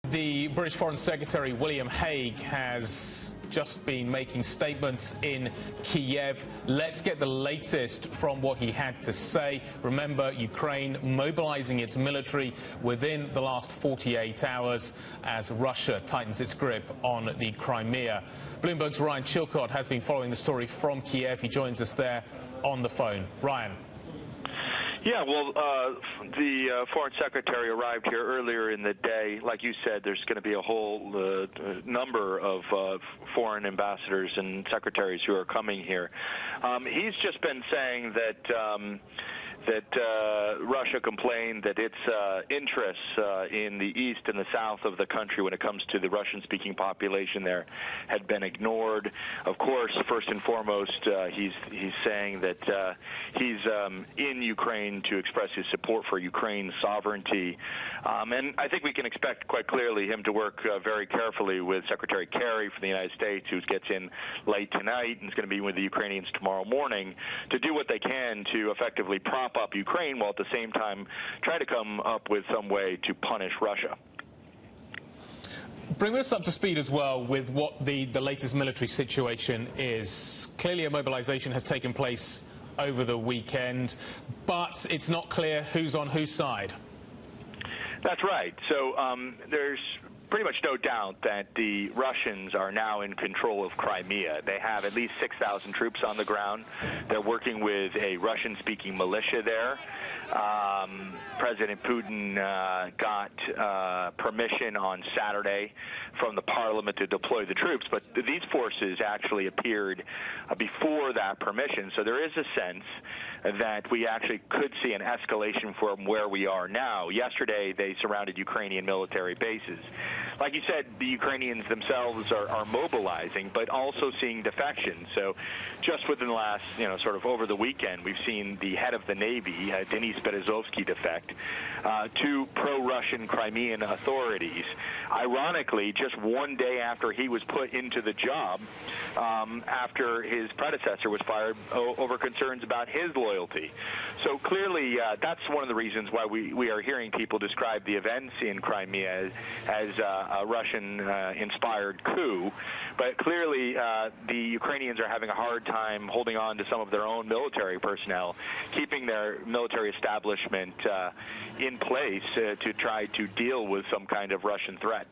The British Foreign Secretary William Hague has just been making statements in Kiev. Let's get the latest from what he had to say. Remember, Ukraine mobilizing its military within the last 48 hours as Russia tightens its grip on the Crimea. Bloomberg's Ryan Chilcott has been following the story from Kiev. He joins us there on the phone. Ryan. Yeah, well, the Foreign Secretary arrived here earlier in the day. Like you said, there's going to be a whole number of foreign ambassadors and secretaries who are coming here. He's just been saying that Russia complained that its interests in the east and the south of the country when it comes to the Russian-speaking population there had been ignored. Of course, first and foremost, he's saying that he's in Ukraine to express his support for Ukraine's sovereignty. And I think we can expect quite clearly him to work very carefully with Secretary Kerry from the United States, who gets in late tonight and is going to be with the Ukrainians tomorrow morning, to do what they can to effectively prop up Ukraine while at the same time try to come up with some way to punish Russia. Bring us up to speed as well with what the latest military situation is. Clearly a mobilization has taken place over the weekend, but it's not clear who's on whose side. That's right. So there's pretty much no doubt that the Russians are now in control of Crimea. They have at least 6,000 troops on the ground. They're working with a Russian-speaking militia there. President Putin got permission on Saturday from the parliament to deploy the troops, but these forces actually appeared before that permission. So there is a sense that we actually could see an escalation from where we are now. Yesterday, they surrounded Ukrainian military bases. Like you said, the Ukrainians themselves are mobilizing, but also seeing defections. So just within the last, sort of over the weekend, we've seen the head of the Navy, Denis Berezovsky, defect to pro-Russian Crimean authorities. Ironically, just one day after he was put into the job, after his predecessor was fired over concerns about his loyalty. So clearly, that's one of the reasons why we are hearing people describe the events in Crimea as a Russian-inspired coup. But clearly, the Ukrainians are having a hard time holding on to some of their own military personnel, keeping their military establishment in place to try to deal with some kind of Russian threat.